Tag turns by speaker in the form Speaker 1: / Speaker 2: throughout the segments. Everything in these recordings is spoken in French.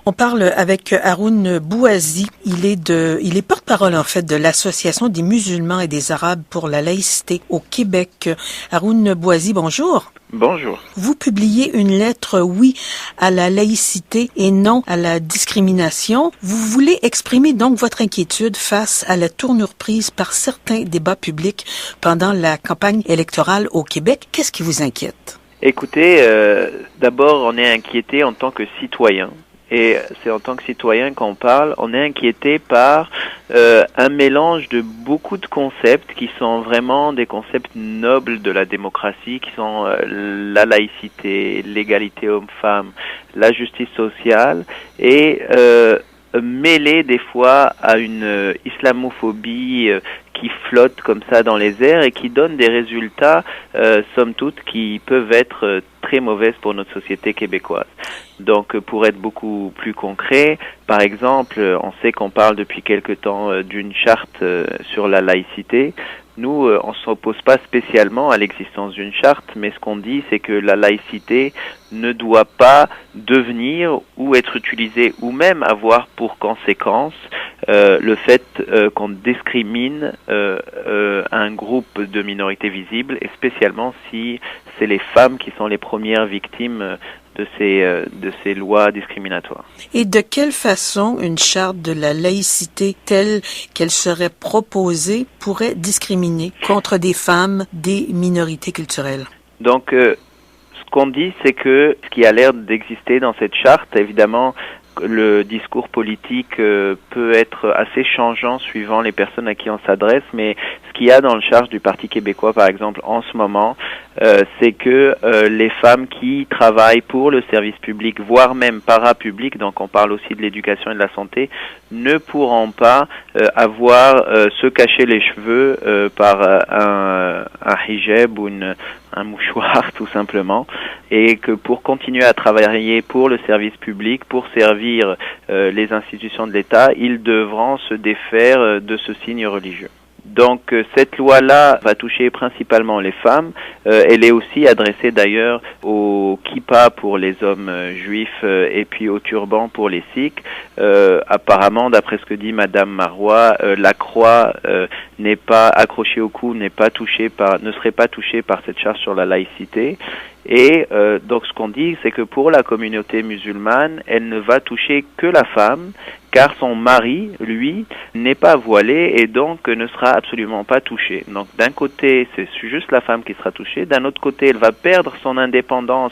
Speaker 1: On parle avec Haroun Bouazi. Il est porte-parole, en fait, de l'Association des musulmans et des arabes pour la laïcité au Québec. Haroun Bouazi, bonjour.
Speaker 2: Bonjour.
Speaker 1: Vous publiez une lettre oui à la laïcité et non à la discrimination. Vous voulez exprimer donc votre inquiétude face à la tournure prise par certains débats publics pendant la campagne électorale au Québec. Qu'est-ce qui vous inquiète?
Speaker 2: Écoutez, d'abord, on est inquiété en tant que citoyen. Et c'est en tant que citoyen qu'on parle, on est inquiété par un mélange de beaucoup de concepts qui sont vraiment des concepts nobles de la démocratie, qui sont la laïcité, l'égalité homme-femme, la justice sociale, et mêlés des fois à une islamophobie qui flotte comme ça dans les airs et qui donne des résultats, somme toute, qui peuvent être très mauvaises pour notre société québécoise. Donc, pour être beaucoup plus concret, par exemple, on sait qu'on parle depuis quelque temps d'une charte sur la laïcité. Nous, on s'oppose pas spécialement à l'existence d'une charte, mais ce qu'on dit, c'est que la laïcité ne doit pas devenir ou être utilisée ou même avoir pour conséquence le fait qu'on discrimine un groupe de minorités visibles, et spécialement si c'est les femmes qui sont les premières victimes de ces lois discriminatoires.
Speaker 1: Et de quelle façon une charte de la laïcité telle qu'elle serait proposée pourrait discriminer contre des femmes, des minorités culturelles?
Speaker 2: Donc, ce qu'on dit, c'est que ce qui a l'air d'exister dans cette charte, évidemment, le discours politique peut être assez changeant suivant les personnes à qui on s'adresse, mais ce qu'il y a dans le charge du Parti québécois, par exemple, en ce moment, c'est que les femmes qui travaillent pour le service public, voire même parapublic, donc on parle aussi de l'éducation et de la santé, ne pourront pas se cacher les cheveux par un hijab ou un mouchoir tout simplement, et que pour continuer à travailler pour le service public, pour servir les institutions de l'État, ils devront se défaire de ce signe religieux. Donc cette loi-là va toucher principalement les femmes. Elle est aussi adressée d'ailleurs au kippa pour les hommes juifs et puis au turban pour les sikhs. Apparemment, d'après ce que dit Madame Marois, la croix n'est pas accrochée au cou, ne serait pas touchée par cette charge sur la laïcité. Et donc ce qu'on dit, c'est que pour la communauté musulmane, elle ne va toucher que la femme, car son mari, lui, n'est pas voilé et donc ne sera absolument pas touché. Donc d'un côté, c'est juste la femme qui sera touchée, d'un autre côté, elle va perdre son indépendance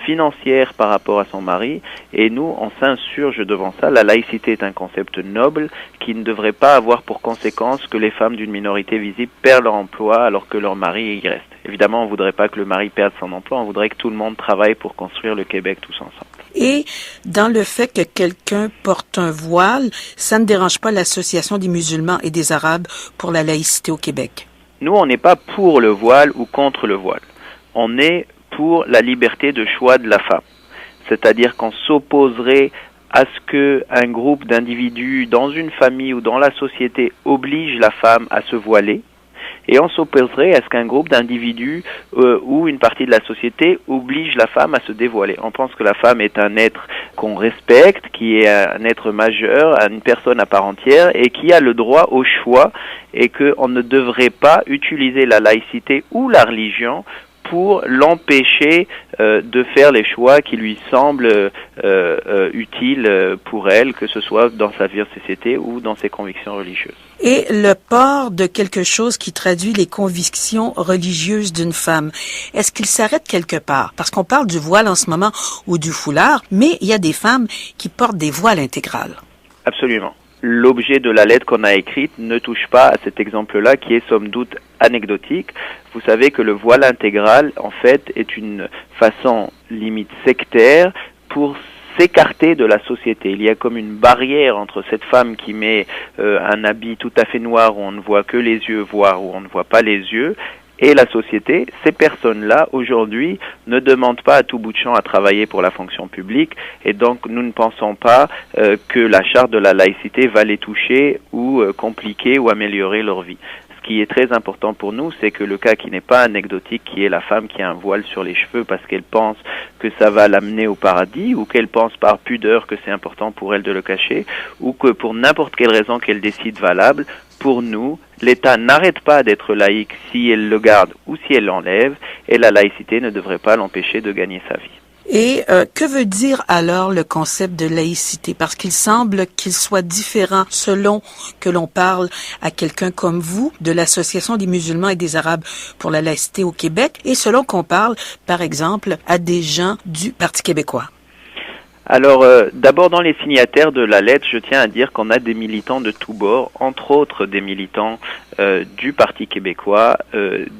Speaker 2: financière par rapport à son mari, et nous, on s'insurge devant ça. La laïcité est un concept noble qui ne devrait pas avoir pour conséquence que les femmes d'une minorité visible perdent leur emploi alors que leur mari y reste. Évidemment, on ne voudrait pas que le mari perde son emploi, on voudrait que tout le monde travaille pour construire le Québec tous ensemble.
Speaker 1: Et dans le fait que quelqu'un porte un voile, ça ne dérange pas l'Association des musulmans et des arabes pour la laïcité au Québec? Nous,
Speaker 2: on n'est pas pour le voile ou contre le voile. On est pour la liberté de choix de la femme. C'est-à-dire qu'on s'opposerait à ce que un groupe d'individus dans une famille ou dans la société oblige la femme à se voiler, et on s'opposerait à ce qu'un groupe d'individus ou une partie de la société oblige la femme à se dévoiler. On pense que la femme est un être qu'on respecte, qui est un être majeur, une personne à part entière, et qui a le droit au choix, et qu'on ne devrait pas utiliser la laïcité ou la religion pour l'empêcher de faire les choix qui lui semblent utiles pour elle, que ce soit dans sa vie en société ou dans ses convictions religieuses.
Speaker 1: Et le port de quelque chose qui traduit les convictions religieuses d'une femme, est-ce qu'il s'arrête quelque part? Parce qu'on parle du voile en ce moment ou du foulard, mais il y a des femmes qui portent des voiles intégrales.
Speaker 2: Absolument. L'objet de la lettre qu'on a écrite ne touche pas à cet exemple-là qui est somme toute anecdotique. Vous savez que le voile intégral, en fait, est une façon limite sectaire pour s'écarter de la société. Il y a comme une barrière entre cette femme qui met un habit tout à fait noir où on ne voit que les yeux, voire où on ne voit pas les yeux, et la société. Ces personnes-là, aujourd'hui, ne demandent pas à tout bout de champ à travailler pour la fonction publique, et donc nous ne pensons pas que la charte de la laïcité va les toucher ou compliquer ou améliorer leur vie. Ce qui est très important pour nous, c'est que le cas qui n'est pas anecdotique, qui est la femme qui a un voile sur les cheveux parce qu'elle pense que ça va l'amener au paradis, ou qu'elle pense par pudeur que c'est important pour elle de le cacher, ou que pour n'importe quelle raison qu'elle décide valable, pour nous, l'État n'arrête pas d'être laïque si elle le garde ou si elle l'enlève, et la laïcité ne devrait pas l'empêcher de gagner sa vie.
Speaker 1: Et que veut dire alors le concept de laïcité? Parce qu'il semble qu'il soit différent selon que l'on parle à quelqu'un comme vous de l'Association des musulmans et des arabes pour la laïcité au Québec et selon qu'on parle, par exemple, à des gens du Parti québécois.
Speaker 2: Alors, d'abord, dans les signataires de la lettre, je tiens à dire qu'on a des militants de tous bords, entre autres des militants du Parti québécois,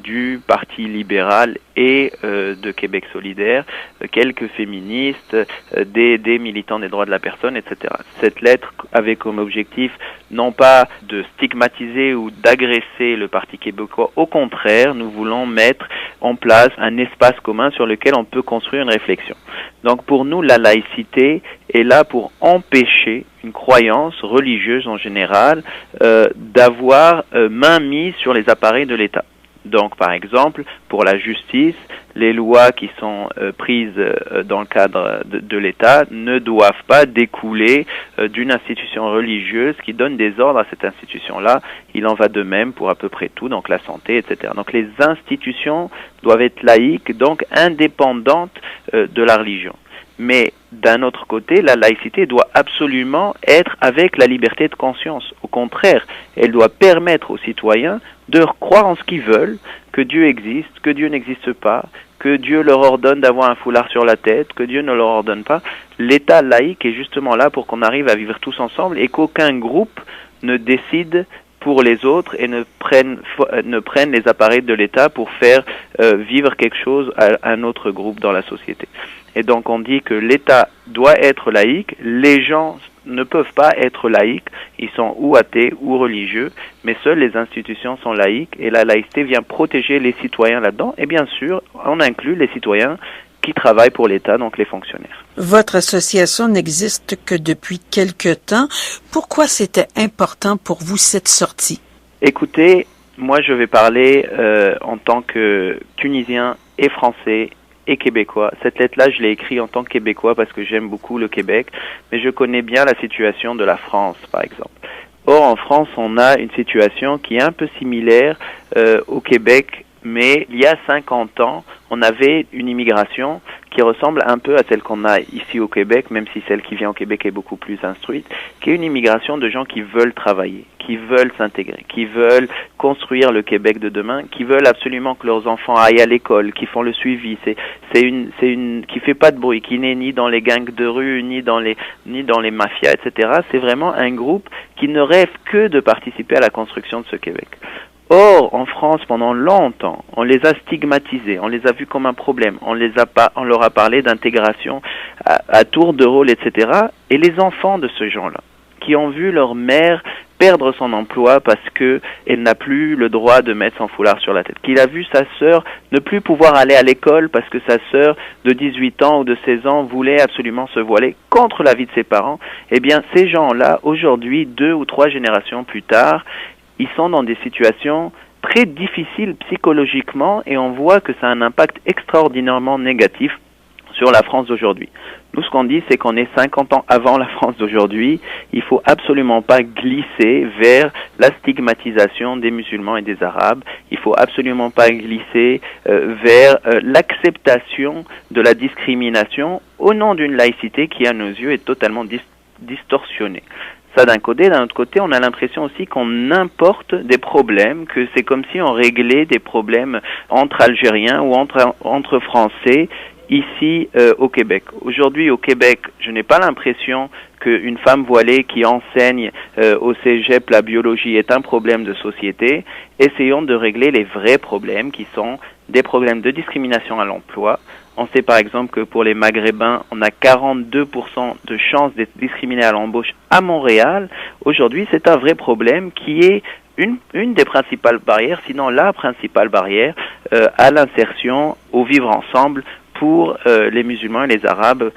Speaker 2: du Parti libéral et de Québec solidaire, quelques féministes, des militants des droits de la personne, etc. Cette lettre avait comme objectif non pas de stigmatiser ou d'agresser le Parti québécois, au contraire, nous voulons mettre en place un espace commun sur lequel on peut construire une réflexion. Donc pour nous, la laïcité est là pour empêcher une croyance religieuse en général d'avoir main mise sur les appareils de l'État. Donc par exemple, pour la justice, les lois qui sont prises dans le cadre de l'État ne doivent pas découler d'une institution religieuse qui donne des ordres à cette institution-là. Il en va de même pour à peu près tout, donc la santé, etc. Donc les institutions doivent être laïques, donc indépendantes de la religion. Mais d'un autre côté, la laïcité doit absolument être avec la liberté de conscience. Au contraire, elle doit permettre aux citoyens de croire en ce qu'ils veulent, que Dieu existe, que Dieu n'existe pas, que Dieu leur ordonne d'avoir un foulard sur la tête, que Dieu ne leur ordonne pas. L'État laïque est justement là pour qu'on arrive à vivre tous ensemble et qu'aucun groupe ne décide pour les autres et ne prennent les appareils de l'État pour faire vivre quelque chose à un autre groupe dans la société. Et donc on dit que l'État doit être laïque, les gens ne peuvent pas être laïcs, ils sont ou athées ou religieux, mais seules les institutions sont laïques et la laïcité vient protéger les citoyens là-dedans et bien sûr on inclut les citoyens qui travaillent pour l'État, donc les fonctionnaires.
Speaker 1: Votre association n'existe que depuis quelque temps. Pourquoi c'était important pour vous cette sortie?
Speaker 2: Écoutez, moi je vais parler en tant que Tunisien et Français et Québécois. Cette lettre-là, je l'ai écrite en tant que Québécois parce que j'aime beaucoup le Québec, mais je connais bien la situation de la France, par exemple. Or, en France, on a une situation qui est un peu similaire au Québec, mais il y a 50 ans, on avait une immigration qui ressemble un peu à celle qu'on a ici au Québec, même si celle qui vient au Québec est beaucoup plus instruite, qui est une immigration de gens qui veulent travailler, qui veulent s'intégrer, qui veulent construire le Québec de demain, qui veulent absolument que leurs enfants aillent à l'école, qui font le suivi. C'est une qui fait pas de bruit, qui n'est ni dans les gangs de rue, ni dans les mafias, etc. C'est vraiment un groupe qui ne rêve que de participer à la construction de ce Québec. Or, en France, pendant longtemps, on les a stigmatisés, on les a vus comme un problème, on leur a parlé d'intégration à tour de rôle, etc. Et les enfants de ce genre-là, qui ont vu leur mère perdre son emploi parce que elle n'a plus le droit de mettre son foulard sur la tête, qu'il a vu sa sœur ne plus pouvoir aller à l'école parce que sa sœur de 18 ans ou de 16 ans voulait absolument se voiler contre l'avis de ses parents, eh bien, ces gens-là, aujourd'hui, 2 ou 3 générations plus tard, ils sont dans des situations très difficiles psychologiquement et on voit que ça a un impact extraordinairement négatif sur la France d'aujourd'hui. Nous, ce qu'on dit, c'est qu'on est 50 ans avant la France d'aujourd'hui. Il faut absolument pas glisser vers la stigmatisation des musulmans et des arabes. Il faut absolument pas glisser vers l'acceptation de la discrimination au nom d'une laïcité qui, à nos yeux, est totalement distorsionnée. Ça d'un côté, d'un autre côté, on a l'impression aussi qu'on importe des problèmes, que c'est comme si on réglait des problèmes entre Algériens ou entre Français ici au Québec. Aujourd'hui au Québec, je n'ai pas l'impression qu'une femme voilée qui enseigne au cégep la biologie est un problème de société. Essayons de régler les vrais problèmes qui sont des problèmes de discrimination à l'emploi. On sait par exemple que pour les Maghrébins, on a 42% de chances d'être discriminés à l'embauche à Montréal. Aujourd'hui, c'est un vrai problème qui est une des principales barrières, sinon la principale barrière à l'insertion, au vivre ensemble pour les musulmans et les arabes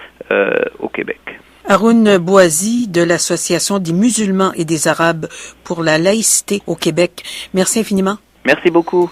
Speaker 2: au Québec.
Speaker 1: Haroun Bouazi de l'Association des musulmans et des Arabes pour la laïcité au Québec. Merci infiniment.
Speaker 2: Merci beaucoup.